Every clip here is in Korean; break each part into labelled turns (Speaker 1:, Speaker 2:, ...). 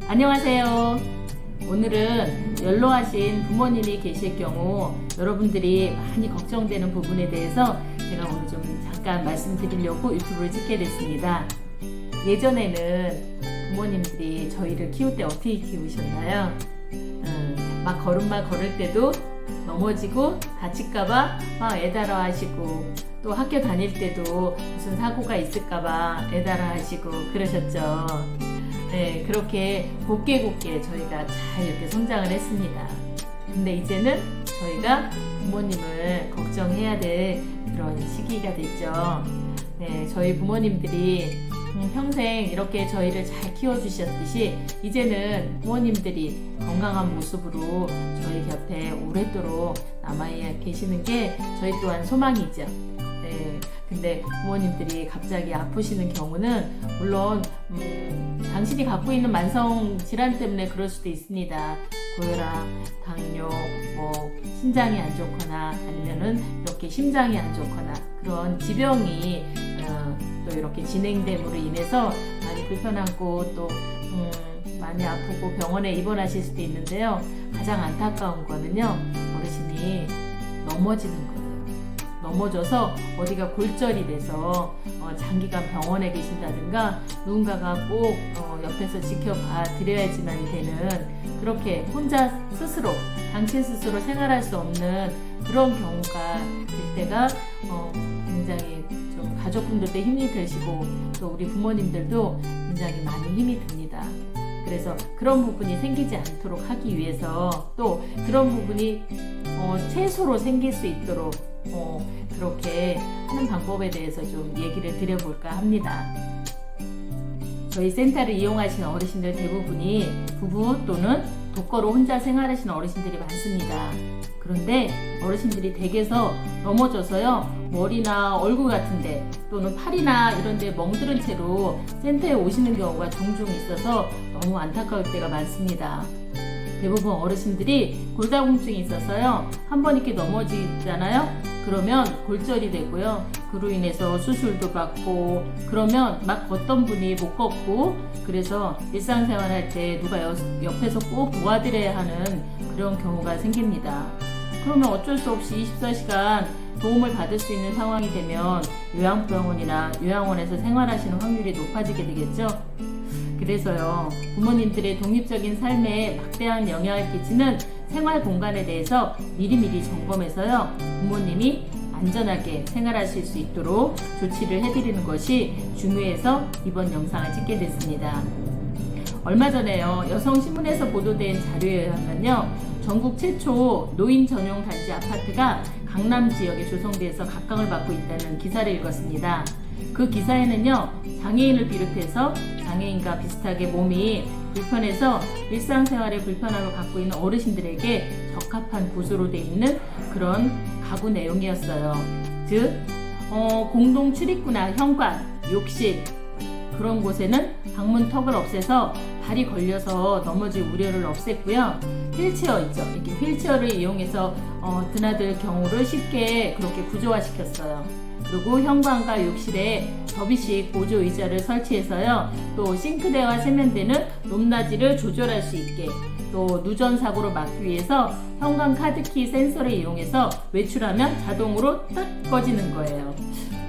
Speaker 1: 안녕하세요. 오늘은 연로하신 부모님이 계실 경우 여러분들이 많이 걱정되는 부분에 대해서 제가 오늘 좀 잠깐 말씀드리려고 유튜브를 찍게 됐습니다. 예전에는 부모님들이 저희를 키울 때 어떻게 키우셨나요? 막 걸음마 걸을 때도 넘어지고 다칠까봐 막 애달아 하시고, 또 학교 다닐 때도 무슨 사고가 있을까봐 애달아 하시고 그러셨죠. 네, 그렇게 곱게 저희가 잘 이렇게 성장을 했습니다. 근데 이제는 저희가 부모님을 걱정해야 될 그런 시기가 됐죠. 네, 저희 부모님들이 평생 이렇게 저희를 잘 키워주셨듯이 이제는 부모님들이 건강한 모습으로 저희 곁에 오랫도록 남아 계시는 게 저희 또한 소망이죠. 네, 근데 부모님들이 갑자기 아프시는 경우는 물론 당신이 갖고 있는 만성 질환 때문에 그럴 수도 있습니다. 고혈압, 당뇨, 신장이 안 좋거나 아니면은 이렇게 심장이 안 좋거나 그런 지병이 또 이렇게 진행됨으로 인해서 많이 불편하고 또 많이 아프고 병원에 입원하실 수도 있는데요. 가장 안타까운 거는요, 어르신이 넘어지는 거예요. 넘어져서 어디가 골절이 돼서 장기간 병원에 계신다든가 누군가가 꼭 옆에서 지켜봐 드려야지만 되는, 그렇게 혼자 스스로 당신 스스로 생활할 수 없는 그런 경우가 될 때가 굉장히 좀 가족분들도 힘이 드시고 또 우리 부모님들도 굉장히 많이 힘이 듭니다. 그래서 그런 부분이 생기지 않도록 하기 위해서, 또 그런 부분이 최소로 생길 수 있도록 그렇게 하는 방법에 대해서 좀 얘기를 드려볼까 합니다. 저희 센터를 이용하시는 어르신들 대부분이 부부 또는 독거로 혼자 생활하시는 어르신들이 많습니다. 그런데 어르신들이 댁에서 넘어져서요, 머리나 얼굴 같은데 또는 팔이나 이런데 멍들은 채로 센터에 오시는 경우가 종종 있어서 너무 안타까울 때가 많습니다. 대부분 어르신들이 골다공증이 있어서요, 한번 이렇게 넘어지잖아요. 그러면 골절이 되고요, 그로 인해서 수술도 받고, 그러면 막 걷던 분이 못 걷고, 그래서 일상생활 할 때 누가 옆에서 꼭 도와드려야 하는 그런 경우가 생깁니다. 그러면 어쩔 수 없이 24시간 도움을 받을 수 있는 상황이 되면 요양병원이나 요양원에서 생활하시는 확률이 높아지게 되겠죠. 그래서요, 부모님들의 독립적인 삶에 막대한 영향을 끼치는 생활 공간에 대해서 미리미리 점검해서요, 부모님이 안전하게 생활하실 수 있도록 조치를 해드리는 것이 중요해서 이번 영상을 찍게 됐습니다. 얼마 전에요, 여성신문에서 보도된 자료에 의하면요, 전국 최초 노인 전용 단지 아파트가 강남 지역에 조성돼서 각광을 받고 있다는 기사를 읽었습니다. 그 기사에는요, 장애인을 비롯해서 장애인과 비슷하게 몸이 불편해서 일상생활에 불편함을 갖고 있는 어르신들에게 적합한 구조로 되어 있는 그런 가구 내용이었어요. 즉, 공동 출입구나 현관, 욕실 그런 곳에는 방문턱을 없애서 발이 걸려서 넘어질 우려를 없앴고요. 휠체어 있죠. 이렇게 휠체어를 이용해서 드나들 경우를 쉽게 그렇게 구조화시켰어요. 그리고 현관과 욕실에 접이식 보조 의자를 설치해서요, 또 싱크대와 세면대는 높낮이를 조절할 수 있게, 또 누전 사고를 막기 위해서 현관 카드키 센서를 이용해서 외출하면 자동으로 딱 꺼지는 거예요.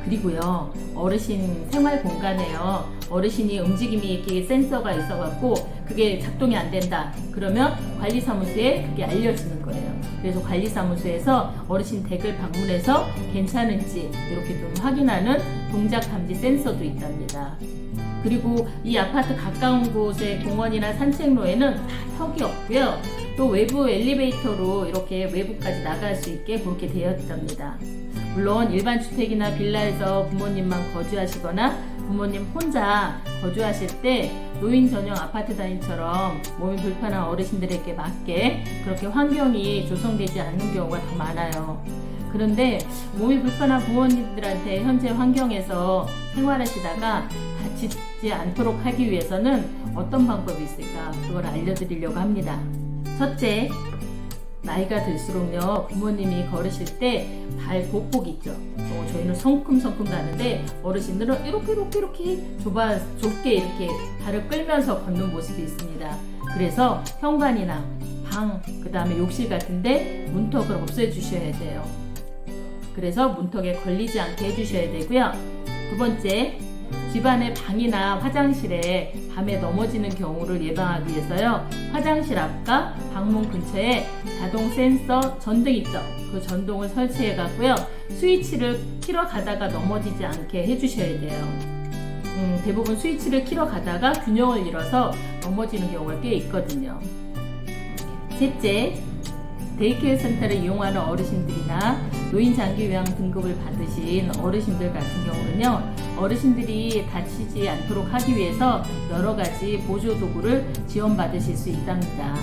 Speaker 1: 그리고요, 어르신 생활 공간에요, 어르신이 움직임이 이렇게 센서가 있어갖고 그게 작동이 안 된다 그러면 관리사무소에 그게 알려지는 거예요. 그래서 관리사무소에서 어르신 댁을 방문해서 괜찮은지 이렇게 좀 확인하는 동작 감지 센서도 있답니다. 그리고 이 아파트 가까운 곳의 공원이나 산책로에는 다 턱이 없고요, 또 외부 엘리베이터로 이렇게 외부까지 나갈 수 있게 그렇게 되어 있답니다. 물론 일반 주택이나 빌라에서 부모님만 거주하시거나 부모님 혼자 거주하실 때 노인 전용 아파트 단지처럼 몸이 불편한 어르신들에게 맞게 그렇게 환경이 조성되지 않는 경우가 더 많아요. 그런데 몸이 불편한 부모님들한테 현재 환경에서 생활하시다가 다치지 않도록 하기 위해서는 어떤 방법이 있을까, 그걸 알려드리려고 합니다. 첫째, 나이가 들수록요, 부모님이 걸으실 때 발 보폭 있죠. 저희는 성큼성큼 가는데 어르신들은 이렇게 좁게 이렇게 발을 끌면서 걷는 모습이 있습니다. 그래서 현관이나 방, 그 다음에 욕실 같은데 문턱을 없애주셔야 돼요. 그래서 문턱에 걸리지 않게 해주셔야 되고요. 두 번째, 집안의 방이나 화장실에 밤에 넘어지는 경우를 예방하기 위해서요, 화장실 앞과 방문 근처에 자동 센서 전등 있죠. 그 전등을 설치해 갖고요, 스위치를 키러 가다가 넘어지지 않게 해주셔야 돼요. 대부분 스위치를 키러 가다가 균형을 잃어서 넘어지는 경우가 꽤 있거든요. 셋째, 데이케어 센터를 이용하는 어르신들이나 노인 장기 요양 등급을 받으신 어르신들 같은 경우는요, 어르신들이 다치지 않도록 하기 위해서 여러 가지 보조 도구를 지원받으실 수 있답니다.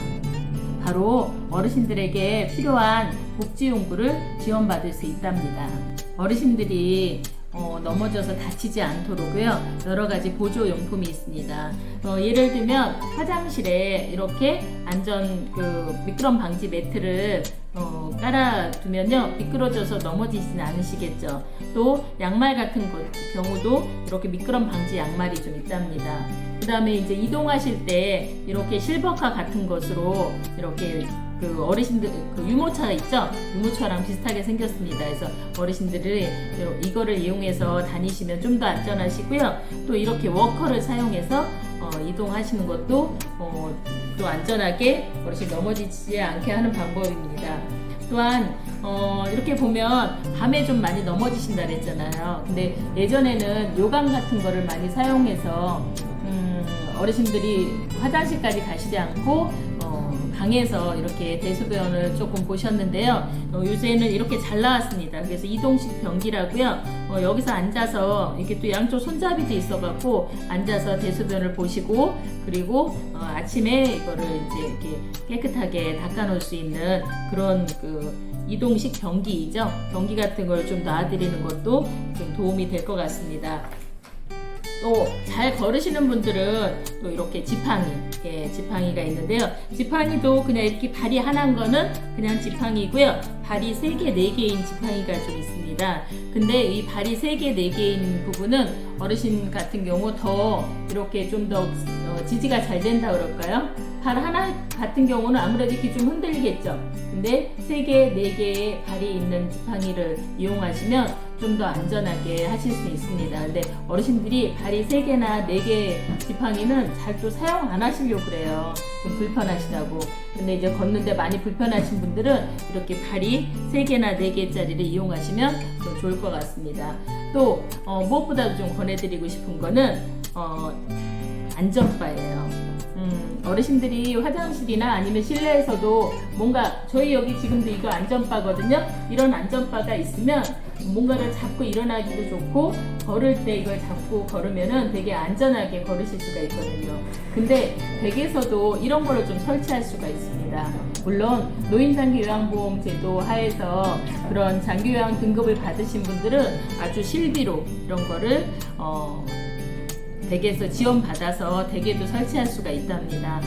Speaker 1: 바로 어르신들에게 필요한 복지용구를 지원받을 수 있답니다. 어르신들이 넘어져서 다치지 않도록요, 여러 가지 보조 용품이 있습니다. 예를 들면 화장실에 이렇게 미끄럼 방지 매트를 깔아두면요, 미끄러져서 넘어지진 않으시겠죠. 또 양말 같은 경우도 이렇게 미끄럼 방지 양말이 좀 있답니다. 그 다음에 이제 이동하실 때 이렇게 실버카 같은 것으로 이렇게 어르신들 유모차 있죠? 유모차랑 비슷하게 생겼습니다. 그래서 어르신들이 이거를 이용해서 다니시면 좀 더 안전하시고요. 또 이렇게 워커를 사용해서 이동하시는 것도 또 안전하게 어르신 넘어지지 않게 하는 방법입니다. 또한 이렇게 보면 밤에 좀 많이 넘어지신다 그랬잖아요. 근데 예전에는 요강 같은 거를 많이 사용해서 어르신들이 화장실까지 가시지 않고 방에서 이렇게 대소변을 조금 보셨는데요. 요새는 이렇게 잘 나왔습니다. 그래서 이동식 변기라고요. 여기서 앉아서 이렇게 또 양쪽 손잡이도 있어갖고 앉아서 대소변을 보시고, 그리고 아침에 이거를 이제 이렇게 깨끗하게 닦아놓을 수 있는 그런 이동식 변기이죠. 변기 같은 걸 좀 놔드리는 것도 좀 도움이 될 것 같습니다. 또 잘 걸으시는 분들은 또 이렇게 지팡이가 있는데요. 지팡이도 그냥 이렇게 발이 하나인 거는 그냥 지팡이고요. 발이 3개, 4개인 지팡이가 좀 있습니다. 근데 이 발이 3개, 4개인 부분은 어르신 같은 경우 더 이렇게 좀 더 지지가 잘 된다 그럴까요? 발 하나 같은 경우는 아무래도 이렇게 좀 흔들리겠죠. 근데 3개, 4개의 발이 있는 지팡이를 이용하시면 좀 더 안전하게 하실 수 있습니다. 근데 어르신들이 발이 3개나 4개 지팡이는 잘 또 사용 안 하시려고 그래요. 좀 불편하시다고. 근데 이제 걷는데 많이 불편하신 분들은 이렇게 발이 3개나 4개짜리를 이용하시면 좀 좋을 것 같습니다. 또 무엇보다도 좀 권해드리고 싶은 거는 안전바예요. 어르신들이 화장실이나 아니면 실내에서도 뭔가 저희 여기 지금도 이거 안전바거든요. 이런 안전바가 있으면 뭔가를 잡고 일어나기도 좋고, 걸을 때 이걸 잡고 걸으면은 되게 안전하게 걸으실 수가 있거든요. 근데 댁에서도 이런 거를 좀 설치할 수가 있습니다. 물론 노인장기요양보험 제도 하에서 그런 장기요양 등급을 받으신 분들은 아주 실비로 이런 거를 댁에서 지원받아서 댁에도 설치할 수가 있답니다.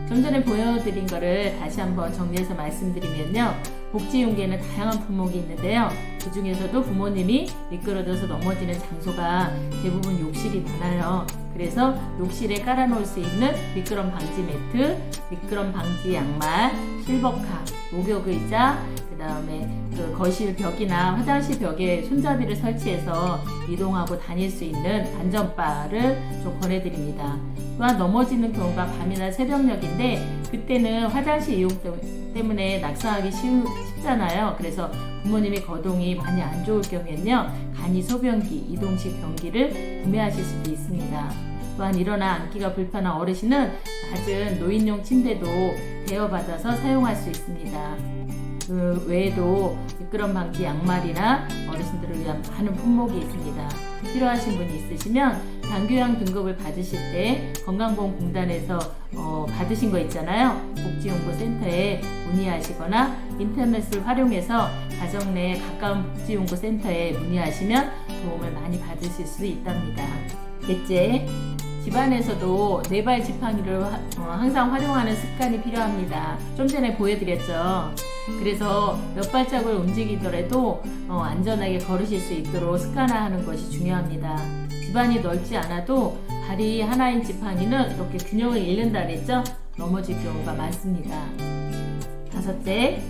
Speaker 1: 좀 전에 보여드린 거를 다시 한번 정리해서 말씀드리면요, 복지용기에는 다양한 품목이 있는데요. 그 중에서도 부모님이 미끄러져서 넘어지는 장소가 대부분 욕실이 많아요. 그래서 욕실에 깔아놓을 수 있는 미끄럼 방지 매트, 미끄럼 방지 양말, 실버카, 목욕의자, 그 다음에 거실 벽이나 화장실 벽에 손잡이를 설치해서 이동하고 다닐 수 있는 안전바를 좀 권해드립니다. 또한 넘어지는 경우가 밤이나 새벽녘인데 그때는 화장실 이용 때문에 낙상하기 쉽잖아요. 그래서 부모님이 거동이 많이 안 좋을 경우에는요, 간이 소변기, 이동식 변기를 구매하실 수도 있습니다. 또한 일어나 앉기가 불편한 어르신은 낮은 노인용 침대도 대여받아서 사용할 수 있습니다. 그 외에도 미끄럼 방지 양말이나 어르신들을 위한 많은 품목이 있습니다. 필요하신 분이 있으시면 장기요양 등급을 받으실 때 건강보험공단에서 받으신 거 있잖아요. 복지용구센터에 문의하시거나 인터넷을 활용해서 가정 내 가까운 복지용구센터에 문의하시면 도움을 많이 받으실 수 있답니다. 넷째, 집안에서도 네발 지팡이를 항상 활용하는 습관이 필요합니다. 좀 전에 보여드렸죠. 그래서 몇 발짝을 움직이더라도 안전하게 걸으실 수 있도록 습관화하는 것이 중요합니다. 집안이 넓지 않아도 다리 하나인 지팡이는 이렇게 균형을 잃는다 그랬죠? 넘어질 경우가 많습니다. 다섯째,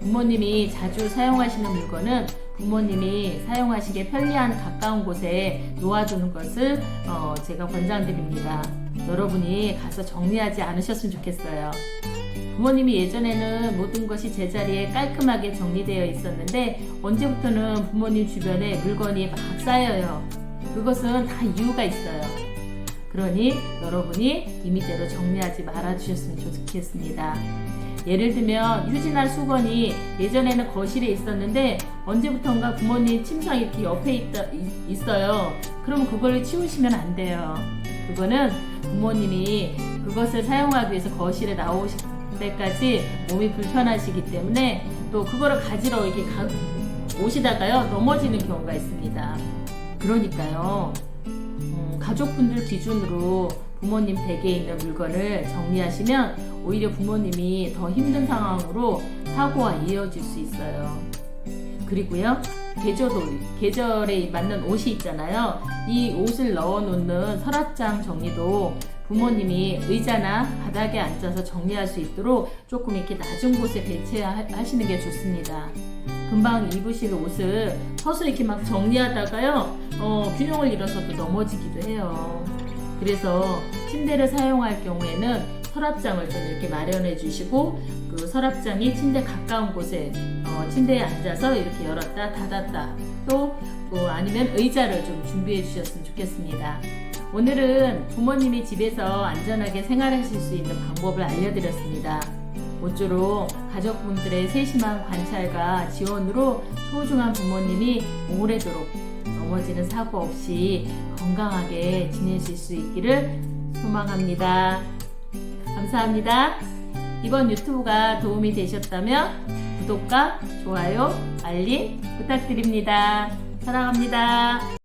Speaker 1: 부모님이 자주 사용하시는 물건은 부모님이 사용하시기에 편리한 가까운 곳에 놓아두는 것을 제가 권장드립니다. 여러분이 가서 정리하지 않으셨으면 좋겠어요. 부모님이 예전에는 모든 것이 제자리에 깔끔하게 정리되어 있었는데 언제부터는 부모님 주변에 물건이 막 쌓여요. 그것은 다 이유가 있어요. 그러니 여러분이 임의대로 정리하지 말아주셨으면 좋겠습니다. 예를 들면 휴지나 수건이 예전에는 거실에 있었는데 언제부턴가 부모님 침상 이렇게 옆에 있어요. 그럼 그걸 치우시면 안 돼요. 그거는 부모님이 그것을 사용하기 위해서 거실에 나오실 때까지 몸이 불편하시기 때문에 또 그거를 가지러 이렇게 오시다가요 넘어지는 경우가 있습니다. 그러니까요 가족분들 기준으로 부모님 댁에 있는 물건을 정리하시면 오히려 부모님이 더 힘든 상황으로 사고가 이어질 수 있어요. 그리고요 계절에 맞는 옷이 있잖아요. 이 옷을 넣어놓는 서랍장 정리도 부모님이 의자나 바닥에 앉아서 정리할 수 있도록 조금 이렇게 낮은 곳에 배치하시는 게 좋습니다. 금방 입으실 옷을 서서 이렇게 막 정리하다가요 균형을 잃어서 또 넘어지기도 해요. 그래서 침대를 사용할 경우에는 서랍장을 좀 이렇게 마련해 주시고 그 서랍장이 침대 가까운 곳에 침대에 앉아서 이렇게 열었다 닫았다 또 아니면 의자를 좀 준비해 주셨으면 좋겠습니다. 오늘은 부모님이 집에서 안전하게 생활하실 수 있는 방법을 알려드렸습니다. 모쪼록 가족분들의 세심한 관찰과 지원으로 소중한 부모님이 오래도록 넘어지는 사고 없이 건강하게 지내실 수 있기를 소망합니다. 감사합니다. 이번 유튜브가 도움이 되셨다면 구독과 좋아요, 알림 부탁드립니다. 사랑합니다.